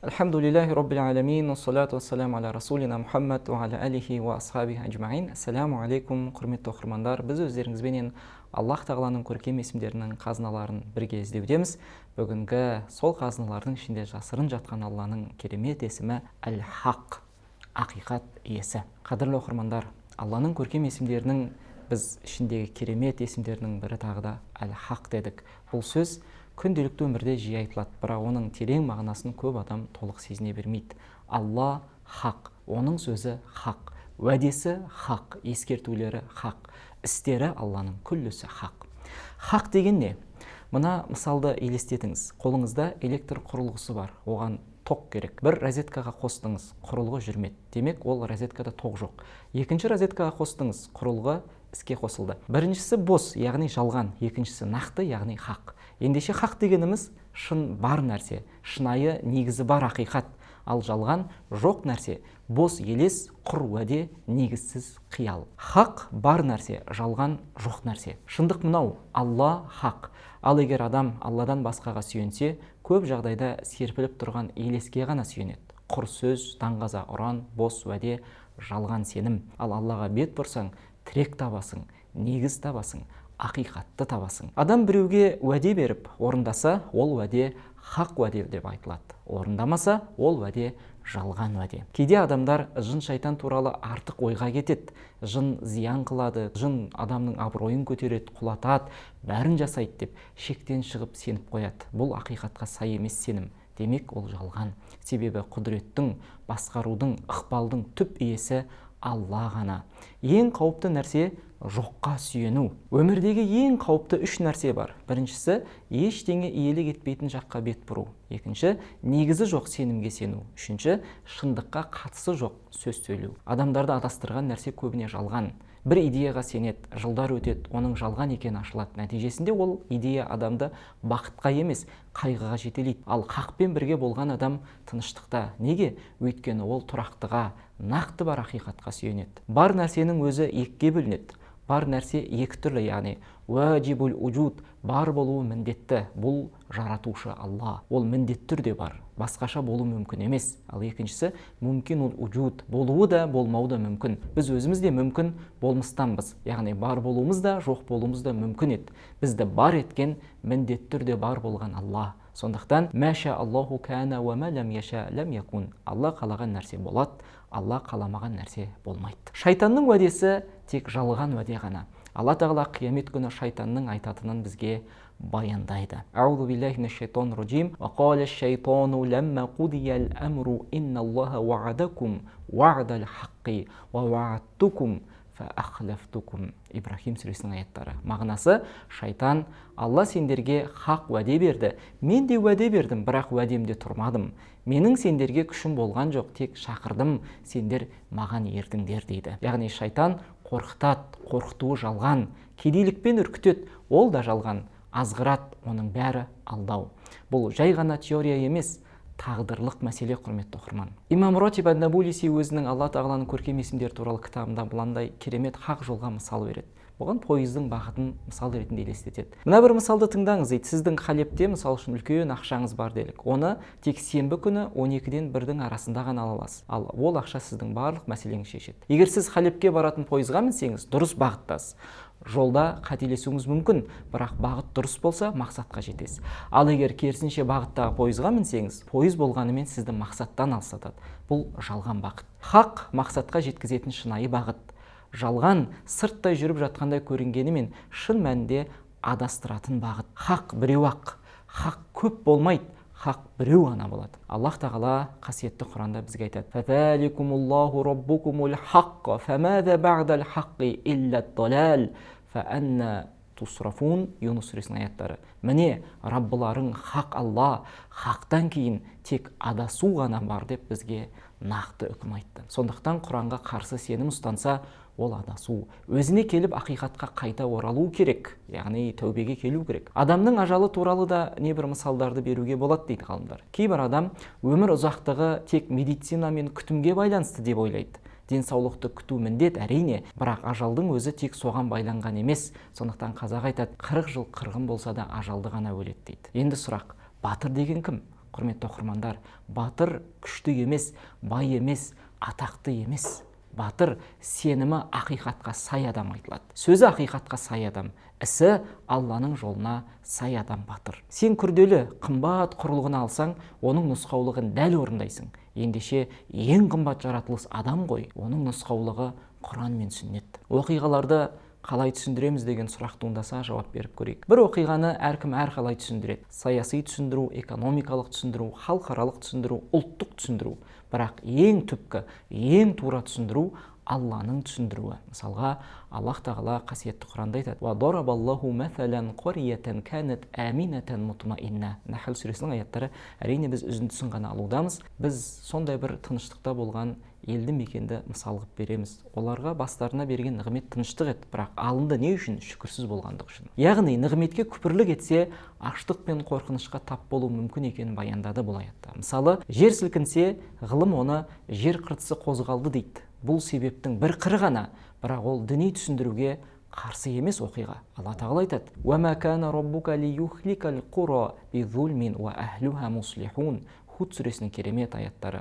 Альхамдулиллахи Роббил Аламин, ассалату вассаламу аля расулина Мухаммад ва аля алихи ва асхабихи аджмаин. Ассаламу алейкум, құрметті оқырмандар. Біз өздеріңізбенен Аллах тағаланың көркем есімдерінің қазыналарын бірге іздеудеміз. Бүгінгі сол қазыналардың ішінде жасырын жатқан Алланың керемет есімі Әл-Хақ, ақиқат иесі. Қадірлі оқырмандар, Алланың көркем есімдерінің біз ішіндегі керемет есімдерінің бірі тағы да Әл-Хақ дедік. Бұл сөз күнделікті өмірде жиі айтылады, бірақ оның терең мағынасын көп адам толық сезіне бермейді. Алла хақ, оның сөзі хақ, уәдесі хақ, ескертулері хақ, істері Алланың күллісі хақ. Хақ деген не? Мына мысалды елестетіңіз. Қолыңызда электр құрылғысы бар, оған тоқ керек. Бір розеткаға қостыңыз, құрылғы жүрмеді. Демек, ол розеткада тоқ жоқ. Екінші розеткаға қостыңыз, құрылғы іске қосылды. Біріншісі бос, яғни жалған, екіншісі нақты, яғни хақ. Ендеше хақ дегеніміз шын бар нәрсе, шынайы негізі бар ақиқат. Ал жалған жоқ нәрсе, бос елес, құр уәде, негізсіз қиял. Хақ бар нәрсе, жалған жоқ нәрсе. Шындық мынау, Алла хақ. Ал егер адам Алладан басқаға сүйенсе, көп жағдайда серпіліп тұрған елеске ғана сүйенеді. Құр сөз, даңғаза ұран, бос уәде, жалған сенім. Ал Аллаға бет бұрсаң, тірек табасың, негіз табасың, ақиқатты табасың. Адам біреуге уәде беріп, орындаса, ол уәде хақ уәде деп айтылады. Орындамаса, ол уәде жалған уәде. Кейде адамдар жын шайтан туралы артық ойға кетеді. Жын зиян қылады, жын адамның абыройын көтереді, құлатады, бәрін жасайды деп шектен шығып сеніп қояды. Бұл ақиқатқа сай емес сенім. Демек, ол жалған. Себебі құдіреттің, басқарудың, ықпалдың түп иесі Алла ғана. Ең қауіпті нәрсе жоққа сүйену. Өмірдегі ең қауіпті үш нәрсе бар. Біріншісі, ештеңе иелік етпейтін жаққа бет бұру. Екінші, негізі жоқ сенімге сену. Үшінші, шындыққа қатысы жоқ сөз сөйлеу. Адамдарды адастырған нәрсе көбіне жалған. Бір идеяға сенеді, жылдар өтеді, оның жалған екені ашылады. Нәтижесінде ол идея адамды бақытқа емес, қайғыға жетелейді. Ал хақпен бірге болған адам тыныштықта. Неге? Өйткені ол тұрақтыға, нақты бар ақиқатқа сүйенеді. Бар нәрсенің өзі екіге бөлінеді. Бар нәрсе екі түрлі, яғни уәжибул уджуд, бар болуы міндетті. Бұл жаратушы Алла. Ол міндетті түрде бар. Басқаша болу мүмкін емес. Ал екіншісі мүмкин уджуд, болуы да, болмауы да мүмкін. Біз өзіміз де мүмкін болмыстанбыз. Яғни бар болуымыз да, жоқ болуымыз да мүмкін еді. Бізді бар еткен, міндетті түрде бар болған Алла. Сондықтан мәша Аллаху кәна уа ма лам яша лам якун. Алла қалаған нәрсе болады, Алла қаламаған нәрсе болмайды. Шайтанның уәдесі тек жалған уәде ғана. Алла тағала қиямет күні шайтанның айтатынын бізге баяндайды. Аузу биллахи минаш шайтанир раджим. Ва қала аш-шайтану ламма қудиял амру инналлаха ва'адакум ва'дал хаққи ва ва'адтукум фаахлафтукум. Ибрахим сүресінің аяттары. Мағынасы, шайтан, Алла сендерге хақ уәде берді. Мен де уәде бердім, бірақ уәдемде тұрмадым. Менің сендерге күшім болған жоқ, тек шақырдым, сендер маған ердіңдер дейді. Яғни шайтан қорқытады, қорқытуы жалған, кедейлікпен үркітеді, ол да жалған, азғырат, оның бәрі алдау. Бұл жай ғана теория емес, тағдырлық мәселе, құрметті оқырман. Имам Ратиб ан-Набулси өзінің Алла тағаланың көркем есімдері туралы кітабында бұландай керемет хақ жолға мысал береді. Бұған пойыздың бағытын мысал ретінде елестетеді. Мына бір мысалды тыңдаңыз дейді. Сіздің Халепте мысал үшін үлкен ақшаңыз бар делік. Оны тек сенбі күні 12-ден 1-дің арасында ғана ала аласыз. Ал ол ақша сіздің барлық мәселеңізді шешеді. Егер сіз Халепке баратын пойызға мінсеңіз, дұрыс бағыттасыз. Жолда қателесуіңіз мүмкін, бірақ бағыт дұрыс болса, мақсатқа жетесіз. Ал егер керісінше бағыттағы пойызға мінсеңіз, пойыз болғанымен сізді мақсаттан алсатады. Бұл жалған бағыт. Хақ мақсатқа жеткізетін шынайы бағыт. Жалған сырттай жүріп жатқандай көрінгенімен шын мәнінде адастыратын бағыт. Хақ біреу ақ, хақ көп болмайды, хақ біреу ғана болады. Аллах тағала қасиетті Құранда бізге айтады: «Фазаликумуллаху раббукумул хаққа, фамаза ба'дал хаққи илля далал, фаанна тусрафун». Юнус сүресінің аяттары. Міне, Раббыларың хақ Алла, хақтан кейін тек адасу ғана бар деп бізге нақты үкім айтты. Сондықтан Құранға қарсы сенім ұстанса, ол адасу. Өзіне келіп ақиқатқа қайта оралу керек, яғни тәубеге келу керек. Адамның ажалы туралы да небір мысалдарды беруге болады дейді ғалымдар. Кейбір адам өмір ұзақтығы тек медицина мен күтімге байланысты деп ойлайды. Денсаулықты күту міндет әрине, бірақ ажалдың өзі тек соған байланған емес. Сондықтан қазақ айтады, 40 жыл қырғын болса да ажалды ғана өледі дейді. Енді сұрақ, батыр деген кім? құрметті оқырмандар, батыр күшті емес, бай емес, атақты емес. Батыр сенімі ақиқатқа сай адам айтылады. Сөзі ақиқатқа сай адам, ісі Алланың жолына сай адам батыр. Сен күрделі, қымбат құрылғыны алсаң, оның нұсқаулығын дәл орындайсың. Ендеше ең қымбат жаратылыс адам ғой, оның нұсқаулығы Құран мен сүннет. Оқиғаларды қалай түсіндіреміз деген сұрақ туындаса жауап беріп көрейік. Бір оқиғаны әркім әрқалай түсіндіреді. Саяси түсіндіру, экономикалық түсіндіру, халықаралық түсіндіру, ұлттық түсіндіру. Бірақ ең түпкі, ең тура түсіндіру Алланың түсіндіруі. Мысалға, Аллах тағала қасиетті Құранда айтады: "Ва дарабаллаху мәсәлән қариятан канат аминатан мутмаинна". Нахл сүресінің аяттары. Әрине біз үзіндісін ғана алудамыз. Біз сондай бір тыныштықта болған елді мекенді мысал қылып береміз. Оларға бастарына берген нығмет тыныштық еді, бірақ алынды не үшін? Шүкірсіз болғандық үшін. Яғни нығметке күпірлік етсе, аштық пен қорқынышқа тап болу мүмкін екенін баяндады бұл аятта. Мысалы, жер сілкінсе, ғылым оны жер қыртысы қозғалды дейді. Бұл себептің бір қыры ғана, бірақ ол діни түсіндіруге қарсы емес оқиға. Алла тағала айтады: "Уама кана раббука лиюхликал қура бизулмин ва ахлуха муслихун". Худ сүресінің керемет аяттары.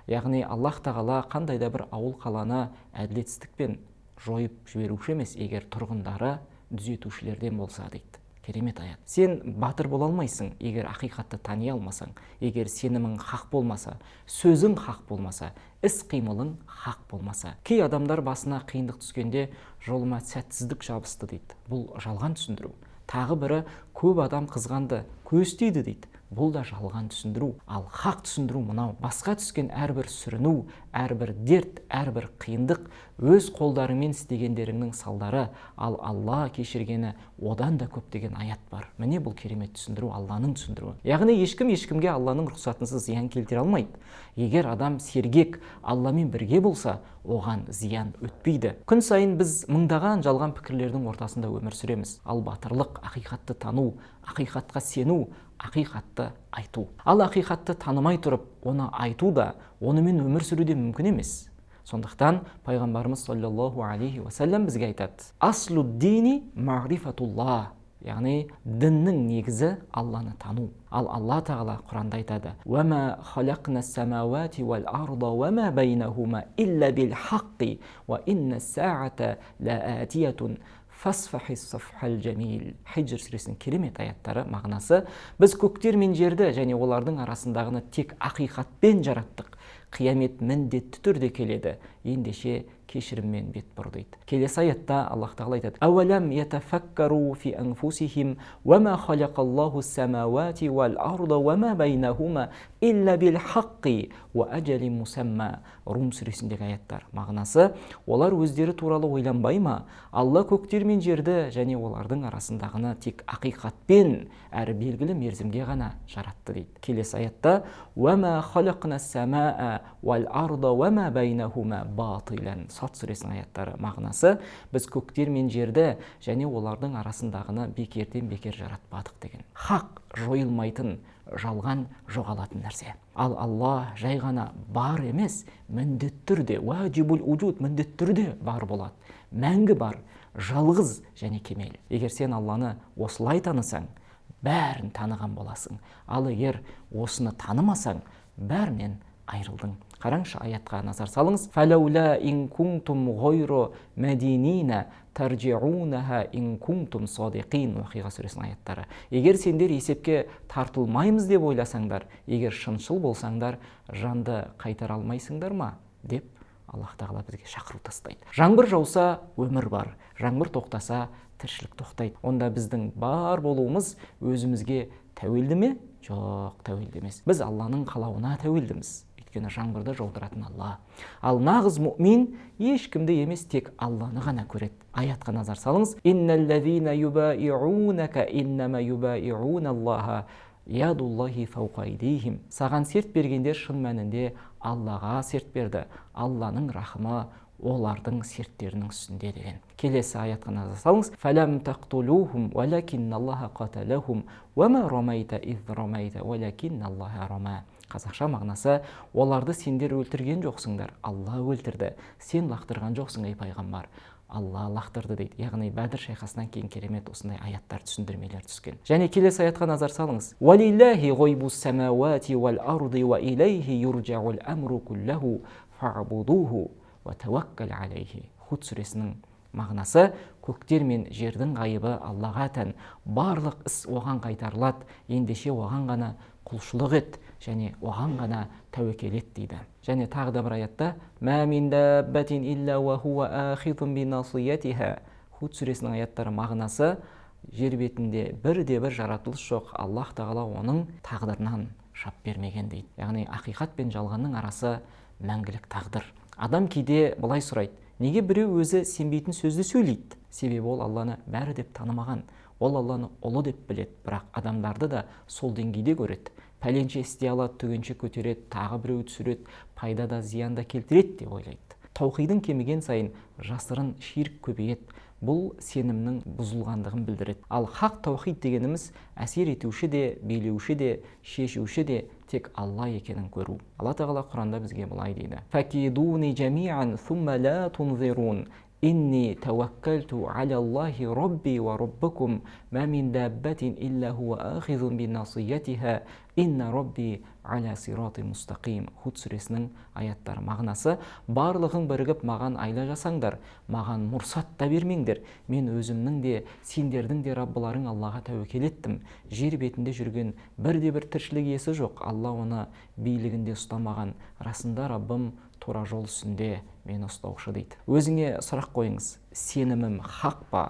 Яғни Аллах тағала қандай да бір ауыл қаланы әділетсіздікпен жойып жіберуші емес, егер тұрғындары түзетушілерден болса дейді. Керемет аят. Сен батыр бола алмайсың, егер ақиқатты тани алмасаң, егер сенімің хақ болмаса, сөзің хақ болмаса, іс-қимылың хақ болмаса. Кей адамдар басына қиындық түскенде жолыма сәтсіздік жабысты дейді. Бұл жалған түсіндіру. Тағы бірі көп адам қызғанды, көз тиді дейді. Бұл да жалған түсіндіру. Ал хақ түсіндіру мынау: басқа түскен әрбір сүріну, әрбір дерт, әрбір қиындық өз қолдарымен істегендеріңнің салдары, ал Алла кешіргені одан да көп деген аят бар. Міне бұл керемет түсіндіру, Алланың түсіндіруі. Яғни ешкім ешкімге Алланың рұқсатынсыз зиян келтіре алмайды. Егер адам сергек, Алламен бірге болса, оған зиян өтпейді. Күн сайын біз мыңдаған жалған пікірлердің ортасында өмір сүреміз. Ал батырлық ақиқатты тану, ақиқатқа сену, ақиқатты айту. Ал ақиқатты танымай тұрып, оны айту да, онымен өмір сүру де мүмкін емес. Сондықтан пайғамбарымыз саллаллаху алейхи уассалам бізге айтады: "Аслу дини ма'рифатуллах". Яғни діннің негізі Алланы тану. Ал Алла тағала Құранда айтады: "Вама халақнас самауати вал арда вама байнахума илля бил хаққи ва инна саата лаатиятун фасфахи сафхал джамил". Хиджр сүресінің керемет аяттары. Мағынасы: біз көктер мен жерді және олардың арасындағыны тек ақиқатпен жараттық. Қиямет міндетті түрде келеді, ендеше кешіріммен бет бұр дейді. Келесі аятта Аллах тағала айтады: "Ауалам ятафаккару фи анфусихим вама халақаллаху самауати вал арда вама байнахума илля бил хаққи ва аджали мусамма". Рум сүресіндегі аяттар. Мағынасы: олар өздері туралы ойланбай ма? Алла көктер мен жерді және олардың арасындағыны тек ақиқатпен әрі белгілі мерзімге ғана жаратты дейді. Келесі аятта: "Вама халақнас самаа вал арда вама байнахума батилан". Сад сүресінің аяттары. Мағынасы: біз көктер мен жерді және олардың арасындағыны бекерден бекер жаратпадық деген. Хақ жойылмайтын, жалған жоғалатын нәрсе. Ал Алла жай ғана бар емес, міндетті түрде, уаджибул уджуд, міндетті түрде бар болады. Мәңгі бар, жалғыз және кемел. Егер сен Алланы осылай танысаң, бәрін таныған боласың. Ал егер осыны танымасаң, бәрінен айырылдың. Қараңшы, аятқа назар салыңыз. "Фалаула ин кунтум гойру мадинина таржиунаха ин кунтум садиқин". Уақиға сүресінің аяттары. Егер сендер есепке тартылмаймыз деп ойласаңдар, егер шыншыл болсаңдар, жанды қайтара алмайсыңдар ма? Деп Аллах тағала бізге шақыру тастайды. Жаңбыр жауса, өмір бар. Жаңбыр тоқтаса, тіршілік тоқтайды. Онда біздің бар болуымыз өзімізге тәуелді ме? Жоқ, тәуелді емес. Біз Алланың қалауына тәуелдіміз. Өйткені жаңбырды жаудыратын Алла. Ал нағыз мұъмин ешкімді емес, тек Алланы ғана көреді. Аятқа назар салыңыз. "Инналлазина юбаиунака иннама юбаиуналлаха ядуллахи фауқа айдихим". Саған серт бергендер шын мәнінде Аллаға серт берді. Алланың рахымы олардың серттерінің үстінде деген. Келесі аятқа назар салыңыз. "Фалам тақтулухум валакинналлаха қаталахум вама рамайта из рамайта валакинналлаха рама". Қазақша мағынасы: оларды сендер өлтірген жоқсыңдар, Алла өлтірді. Сен лақтырған жоқсың, ей пайғамбар. Алла лақтырды дейді. Яғни Бәдір шайқасынан кейін керемет осындай аяттар, түсіндірмелер түскен. Және келесі аятқа назар салыңыз. Валиллахи гойбус самауати вал арди ва илейхи юржаул амру куллаху фа'будуху ва таваккал алейхи. Худ сүресінің мағынасы: көктер мен жердің ғайыбы Аллаға тән, барлық іс оған қайтарылады, ендеше оған ғана құлшылық ет және оған ғана тәуекел ет дейді. Және тағы да бір аятта: мә мин даббатин илля ва хуа ахидун бинасиятиха. Худ сүресінің аяттары мағынасы: жер бетінде бірде-бір жаратылыс жоқ, Аллах тағала оның тағдырынан шап бермеген дейді. Яғни ақиқат пен жалғанның арасы мәңгілік тағдыр. Адам кейде былай сұрайды: неге біреу өзі сенбейтін сөзді сөйлейді? Себебі ол Алланы бәрі деп танымаған. Ол Алланы ұлы деп біледі, бірақ адамдарды да сол деңгейде көреді. Пәленше істей алады, түгенше көтереді, тағы біреу түсіреді, пайда да зиян да келтіреді деп ойлайды. Таухидың кеміген сайын жасырын ширк көбейеді. Бұл сенімнің бұзылғандығын білдіреді. Ал хақ таухид дегеніміз әсер етуші де, билеуші де, шешуші де тек Алла екенін көру. Алла тағала Құранда бізге былай дейді: факидуни жамиан сумма ла тунзирун инни таваккалту аля Аллахи робби ва роббакум ма мин даббатин илля хуа ахизун бинасиятиха инна робби аля сирати мустақим. Худ сүресінің аяттары мағынасы: барлығың бірігіп маған айла жасаңдар, маған мұрсат та бермеңдер, мен өзімнің де сендердің де Раббыларың Аллаға тәуекел еттім. Жер бетінде жүрген бірде-бір тіршілік иесі жоқ, Алла оны билігінде ұстамаған. Расында Раббым тура жол үстінде мені ұстаушы дейді. Өзіңе сұрақ қойыңыз: сенімім хақ па?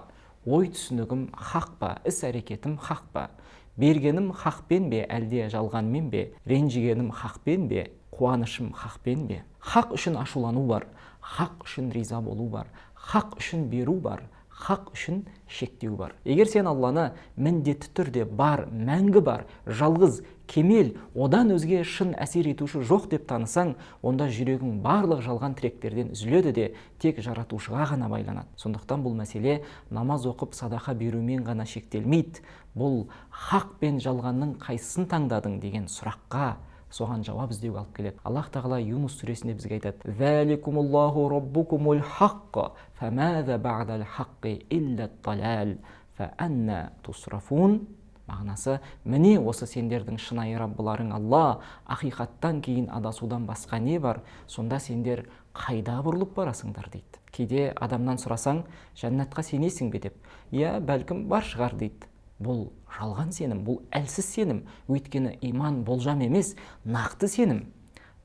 Ой түсінігім хақ па? Іс әрекетім хақ па? Бергенім хақпен бе, әлде жалғанмен бе? Ренжігенім хақпен бе, қуанышым хақпен бе? Хақ үшін ашулану бар, хақ үшін риза болу бар, хақ үшін беру бар, хақ үшін шектеу бар. Егер сен Алланы міндетті түрде бар, мәңгі бар, жалғыз, кемел, одан өзге шын әсер етуші жоқ деп танысаң, онда жүрегің барлық жалған тіректерден үзіледі де тек жаратушыға ғана байланады. Сондықтан бұл мәселе намаз оқып садақа берумен ғана шектелмейді. Бұл хақ пен жалғанның қайсысын таңдадың деген сұраққа соған жауап іздеуге алып келеді. Аллах тағала Юнус сүресінде бізге айтады: «Заликумуллаху раббукумул хаққа, фамаза ба'дал хаққи илля талал, фаанна тусрафун». Мағынасы: міне осы сендердің шынайы Раббыларың Алла, ақиқаттан кейін адасудан басқа не бар? Сонда сендер қайда бұрылып барасыңдар дейді. Кейде адамнан сұрасаң: жәннатқа сенесің бе деп, иә, бәлкім бар шығар дейді. Бұл жалған сенім, бұл әлсіз сенім. Өйткені иман болжам емес, нақты сенім.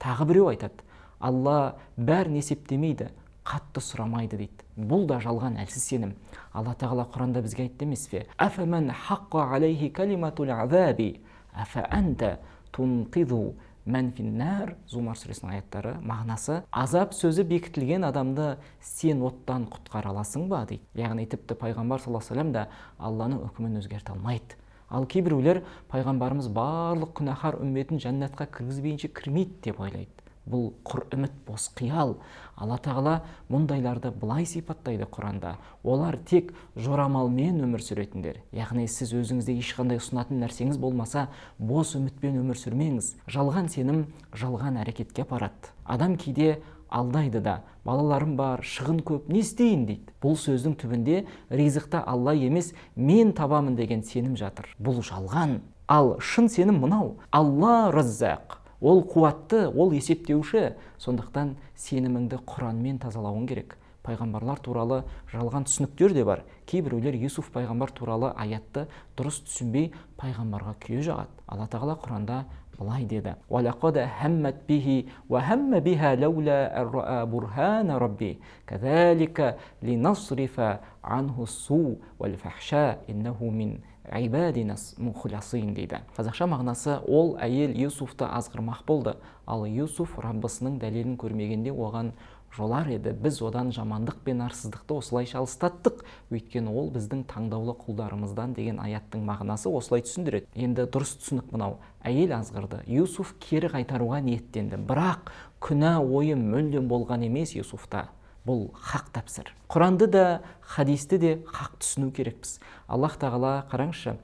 Тағы біреу айтады: Алла бәрін есептемейді, қатты сұрамайды дейді. Бұл да жалған әлсіз сенім. Алла тағала Құранда бізге айтты емес пе: афаман хаққа алейхи калиматул азаби афа анта тунқиду ман финнар. Зумар сүресінің аяттары мағынасы: азап сөзі бекітілген адамды сен оттан құтқара аласың ба дейді. Яғни тіпті пайғамбар саллаллаху алейхи ва саллям да Алланың үкімін өзгерте алмайды. Ал кейбіреулер пайғамбарымыз барлық күнәһар үмметін жәннатқа кіргізбейінше кірмейді деп ойлайды. Бұл құр үміт, бос қиял. Алла тағала мұндайларды былай сипаттайды Құранда: олар тек жорамалмен өмір сүретіндер. Яғни сіз өзіңізде ешқандай ұсынатын нәрсеңіз болмаса, бос үмітпен өмір сүрмеңіз. Жалған сенім жалған әрекетке апарады. Адам кейде алдайды да: балаларым бар, шығын көп, не істейін дейді. Бұл сөздің түбінде ризықты Алла емес, мен табамын деген сенім жатыр. Бұл жалған. Ал шын сенім мынау: Алла раззақ. Ол қуатты, ол есептеуші. Сондықтан сеніміңді Құранмен тазалауың керек. Пайғамбарлар туралы жалған түсініктер де бар. Кейбіреулер Юсуф пайғамбар туралы аятты дұрыс түсінбей пайғамбарға күйе жағады. Алла тағала Құранда былай деді: «Валақад хаммат бихи ва хамма биха лаула ар-ра'a бурхана рабби кадалика линасрифа анху су вал фахша иннаху мин ибадинас мухласин» дейді. Қазақша мағынасы: ол әйел Юсуфты азғырмақ болды, ал Юсуф Раббысының дәлелін көрмегенде оған жолар еді. Біз одан жамандық пен арсыздықты осылайша алыстаттық, өйткені ол біздің таңдаулы құлдарымыздан деген аяттың мағынасы осылай түсіндіреді. Енді дұрыс түсінік мынау: әйел азғырды, Юсуф кері қайтаруға ниеттенді, бірақ күнә ойы мүлдем болған емес Юсуфта. Бұл хақ тәпсір. Құранды да, хадисті де хақ түсіну керекпіз. Аллах тағала қараңызшы,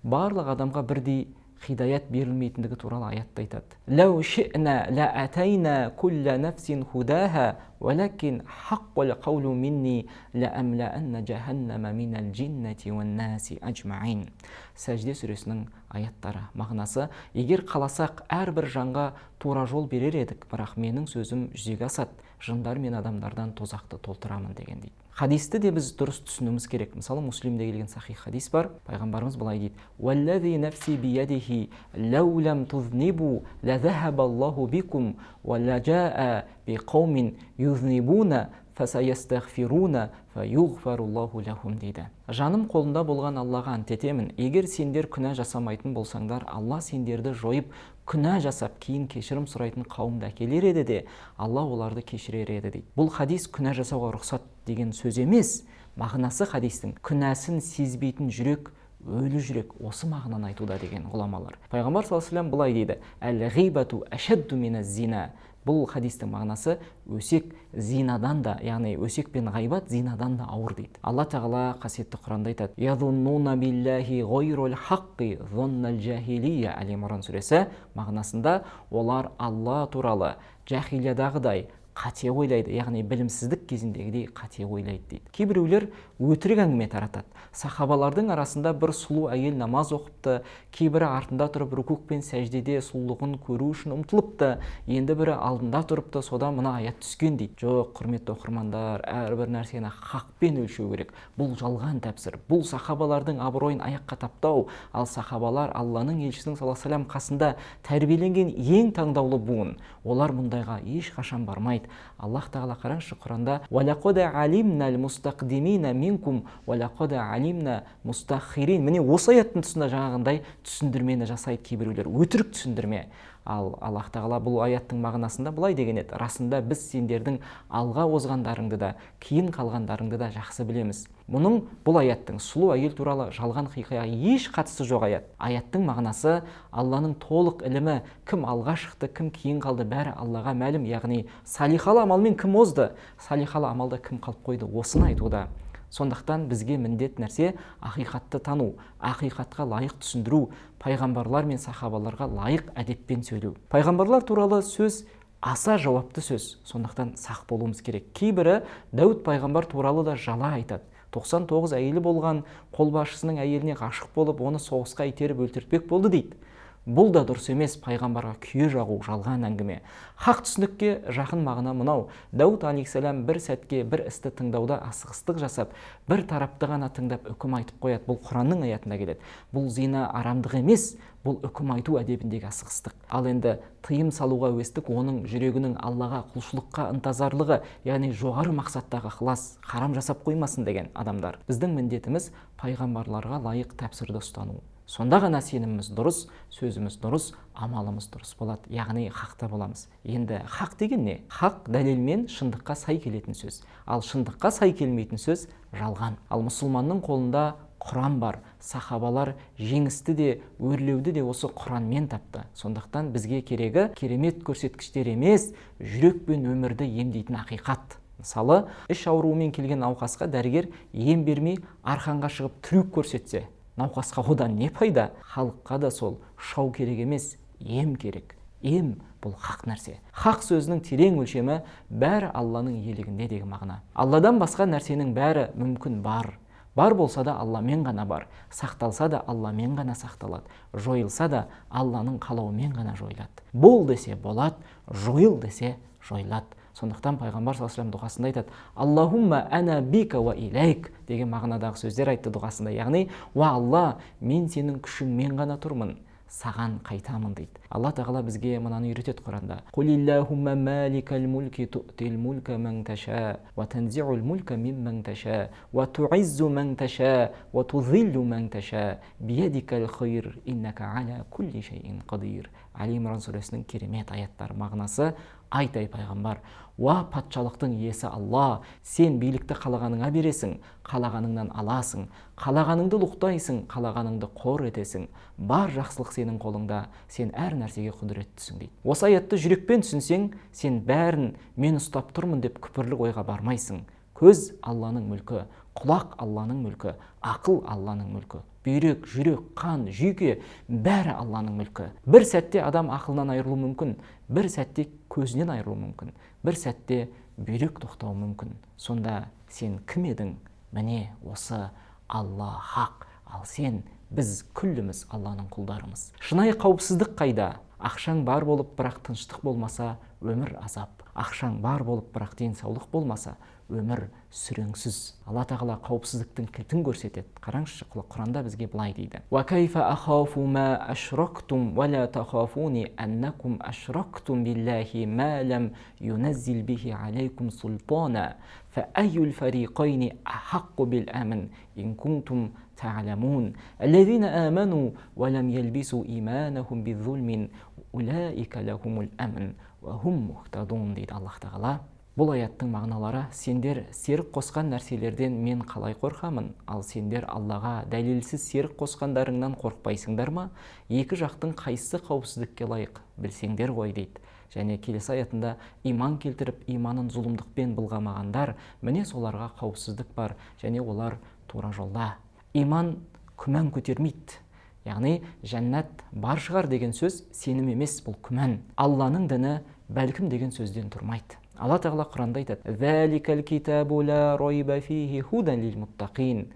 барлық адамға бірдей хидаят берілмейтіндігі туралы аятта айтады. Ләу ши'на ла атайна кулла нафсин худаха валакин хаққул қаулу минни ла амлаанна джаханнама минал джиннати ван наси ажмаин. Сәжде сүресінің аяттары. Мағынасы: егер қаласақ әрбір жанға тура жол берер едік, бірақ менің сөзім жүзеге асады, жындар мен адамдардан тозақты толтырамын деген дейді. Хадисті де біз дұрыс түсінуіміз керек. Мысалы, Муслимде келген сахих хадис бар. Пайғамбарымыз былай дейді: "Валлази нафси биядихи лау лам тузнибу ла захаба Аллаху бикум ва ла жаа биқаумин юзнибуна фасаястағфируна фаюғфаруллаху лахум" дейді. Жаным қолында болған Аллаға ант етемін, егер сендер күнә жасамайтын болсаңдар, Алла сендерді жойып, күнә жасап, кейін кешірім сұрайтын қауымды әкелер еді де, Алла оларды кешірер еді дейді. Бұл хадис күнә жасауға рұқсат деген сөз емес. Мағынасы хадистің күнәсін сезбейтін жүрек өлі жүрек, осы мағынаны айтуда деген ғұламалар. Пайғамбар саллаллаху алейхи ва саллям былай дейді: "Әл-ғибату ашадду миназ зина". Бұл хадистің мағынасы өсек зинадан да, яғни өсек пен ғайбат зинадан да ауыр дейді. Алла тағала қасиетті Құранда айтады: "Язуннуна биллахи ғойрул хаққи зоннал жахилия". Әл-Имран сүресі мағынасында олар Алла туралы жахилиядағыдай қате ойлайды, яғни білімсіздік кезіндегідей қате ойлайды дейді. Кейбіреулер өтірік әңгіме таратады. Сахабалардың арасында бір сұлу әйел намаз оқыпты, кейбірі артында тұрып рукук пен сәждеде сұлулығын көру үшін ұмтылыпты, енді бірі алдында тұрыпты, содан мына аят түскен дейді. Жоқ, құрметті оқырмандар, әрбір нәрсені хақпен өлшеу керек. Бұл жалған тәпсір. Бұл сахабалардың абыройын аяққа таптау. Ал сахабалар Алланың елшісінің саллаллаху алейхи ва саллям қасында тәрбиеленген ең таңдаулы буын. Олар мұндайға ешқашан бармайды. Аллах тағала қараңызшы Құранда: "Валақад алимна ал-мустақдимина минкум валақад алимна мустахирин". Міне осы аяттың тұсында жаңағындай түсіндірмені жасайды кейбіреулер, өтірік түсіндірме. Ал Аллах тағала бұл аяттың мағынасында былай деген еді: "Расында біз сендердің алға озғандарыңды да, кейін қалғандарыңды да жақсы білеміз". Мұның бұл аяттың сұлу әйел туралы жалған хикаяға еш қатысы жоқ аят. Аяттың мағынасы Алланың толық ілімі, кім алға шықты, кім кейін қалды, бәрі Аллаға мәлім, яғни салихалы амалмен кім озды, салихалы амалда кім қалып қойды, осыны айтуда. Сондықтан бізге міндет нәрсе ақиқатты тану, ақиқатқа лайық түсіндіру, пайғамбарлар мен сахабаларға лайық әдеппен сөйлеу. Пайғамбарлар туралы сөз аса жауапты сөз, сондықтан сақ болуымыз керек. Кейбірі Дәуд пайғамбар туралы да жала айтады. 99 әйелі болған, қолбасшысының әйеліне ғашық болып, оны соғысқа итеріп өлтіртпек болды дейді. Бұл да дұрыс емес, пайғамбарға күйе жағу жалған әңгіме. Хақ түсінікке жақын мағына мынау: Дәуд алейхиссалам бір сәтке бір істі тыңдауда асығыстық жасап, бір тарапты ғана тыңдап үкім айтып қояды. Бұл Құранның аятында келеді. Бұл зина арамдық емес, бұл үкім айту әдебіндегі асығыстық. Ал енді тыйым салуға әуестік оның жүрегінің Аллаға құлшылыққа ынтазарлығы, яғни жоғары мақсаттағы ықылас, харам жасап қоймасын деген адамдар. Біздің міндетіміз пайғамбарларға лайық тәпсірді ұстану. Сонда ғана сеніміміз дұрыс, сөзіміз дұрыс, амалымыз дұрыс болады, яғни хақта боламыз. Енді хақ деген не? Хақ дәлелмен шындыққа сай келетін сөз. Ал шындыққа сай келмейтін сөз жалған. Ал мұсылманның қолында Құран бар. Сахабалар жеңісті де, өрлеуді де осы Құранмен тапты. Сондықтан бізге керегі керемет көрсеткіштер емес, жүрек пен өмірді емдейтін ақиқат. Мысалы, іш ауруымен келген науқасқа дәрігер ем бермей арқанға шығып трюк көрсетсе, науқасқа одан не пайда? Халыққа да сол шау керек емес, ем керек. Ем бұл хақ нәрсе. Хақ сөзінің терең өлшемі бәрі Алланың иелігінде деген мағына. Алладан басқа нәрсенің бәрі мүмкін бар. Бар болса да Алламен ғана бар. Сақталса да Алламен ғана сақталады. Жойылса да Алланың қалауымен ғана жойылады. Бол десе болады, жойыл десе жойылады. Сондықтан пайғамбар саллаллаху алейхи ва саллям дұғасында айтады: "Аллахумма ана бика ва илайк" деген мағынадағы сөздер айтты дұғасында. Яғни: "Уа Алла, мен сенің күшіңмен ғана тұрмын, саған қайтамын" дейді. Алла тағала бізге мынаны үйретеді Құранда: "Қулиллахумма маликал мульки ту'тил мулька ман таша ва танзи'ул мулька мимман таша ва ту'иззу ман таша ва тузиллу ман таша биядикал хайр иннака ала кулли шайин қадир". Әл-Имран сүресінің керемет аяттары. Мағынасы: айтай пайғамбар, уа патшалықтың иесі Алла, сен билікті қалағаныңа бересің, қалағаныңнан аласың, қалағаныңды лұқтайсың, қалағаныңды қор етесің, бар жақсылық сенің қолыңда, сен әр нәрсеге құдіреттісің дейді. Осы аятты жүрекпен түсінсең, сен бәрін мен ұстап тұрмын деп күпірлік ойға бармайсың. Көз Алланың мүлкі, Құлақ Алланың мүлкі, ақыл Алланың мүлкі, бүйрек, жүрек, қан, жүйке бәрі Алланың мүлкі. Бір сәтте адам ақылынан айырылуы мүмкін, бір сәтте көзінен айырылуы мүмкін, бір сәтте бүйрек тоқтауы мүмкін. Сонда сен кім едің? Міне осы Алла хақ, ал сен, біз күлліміз Алланың құлдарымыз. Шынайы қауіпсіздік қайда? Ақшаң бар болып, бірақ тыныштық болмаса, өмір азап. Ақшаң бар болып, бірақ денсаулық болмаса, өмір сүреңсіз. Алла тағала қауіпсіздіктің кілтін көрсетеді. Қараңызшы, Құранда бізге былай дейді: "Ва кайфа ахафу ма ашрактум ва ла тахафуни аннакум ашрактум биллахи ма лам юназзил бихи алейкум султана фа айюл фарикайни ахаққу бил амн ин кунтум та'ламун аллазина аману ва лам ялбису иманахум биззульмин улаика лахумул амн ва хум мухтадун" дейді Аллах тағала. Бұл аяттың мағыналары: сендер серік қосқан нәрселерден мен қалай қорқамын, ал сендер Аллаға дәлелсіз серік қосқандарыңнан қорықпайсыңдар ма? Екі жақтың қайсысы қауіпсіздікке лайық білсеңдер ғой дейді. Және келесі аятында: иман келтіріп, иманын зұлымдықпен былғамағандар, міне соларға қауіпсіздік бар, және олар тура жолда. Иман күмән көтермейді. Яғни жәннат бар шығар деген сөз сенім емес, бұл күмән. Алланың діні бәлкім деген сөзден тұрмайды. Алла тағала Құранда айтады: "Заликал китабу ла райба фихи худан лил муттақин".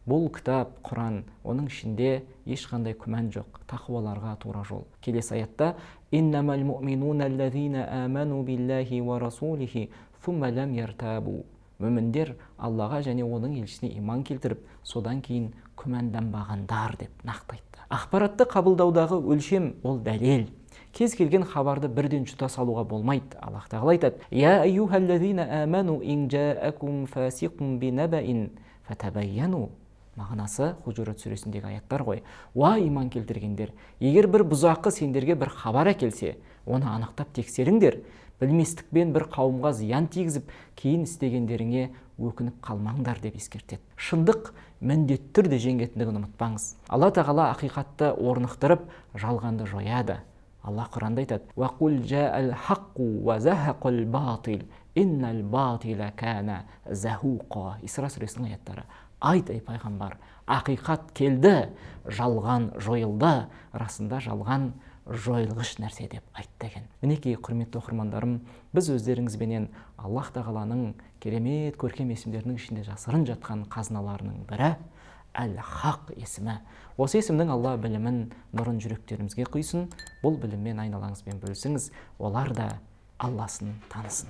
Бұл кітап, Құран, оның ішінде ешқандай күмән жоқ, тақуаларға тура жол. Келесі аятта: "Иннамал муъминуна аллазина аману биллахи ва расулихи сумма лам яртабу". Мүміндер Аллаға және оның елшісіне иман келтіріп, содан кейін күмәнданбағандар деп нақты айтты. Ақпаратты қабылдаудағы өлшем ол дәлел. Кез келген хабарды бірден жұта салуға болмайды. Аллах тағала айтады: "Я айюхаллазина аману ин жаакум фасиқун бинабаин фатабайяну". Мағынасы Худжурат сүресіндегі аяттар ғой. Уа иман келтіргендер, егер бір бұзақы сендерге бір хабар әкелсе, оны анықтап тексеріңдер. Білместікпен бір қауымға зиян тигізіп, кейін істегендеріңе өкініп қалмаңдар деп ескертеді. Шындық міндетті түрде жеңетіндігін ұмытпаңыз. Алла тағала ақиқатты орнықтырып, жалғанды жояды. Алла Құранда айтады: "Вақул жаал хаққу ва захақал батил иннал батила кана захуқа". Исра сүресінің аяттары. Айт, ей пайғамбар, ақиқат келді, жалған жойылды, расында жалған жойылғыш нәрсе деп айт деген. Мінекей, құрметті оқырмандарым, біз өздеріңізбенен Аллах тағаланың керемет көркем есімдерінің ішінде жасырын жатқан қазыналарының бірі Әл-Хақ есімі. Осы есімнің Алла білімін, нұрын жүректерімізге құйсын. Бұл біліммен айналаңызбен бөлісіңіз, олар да Алласын танысын.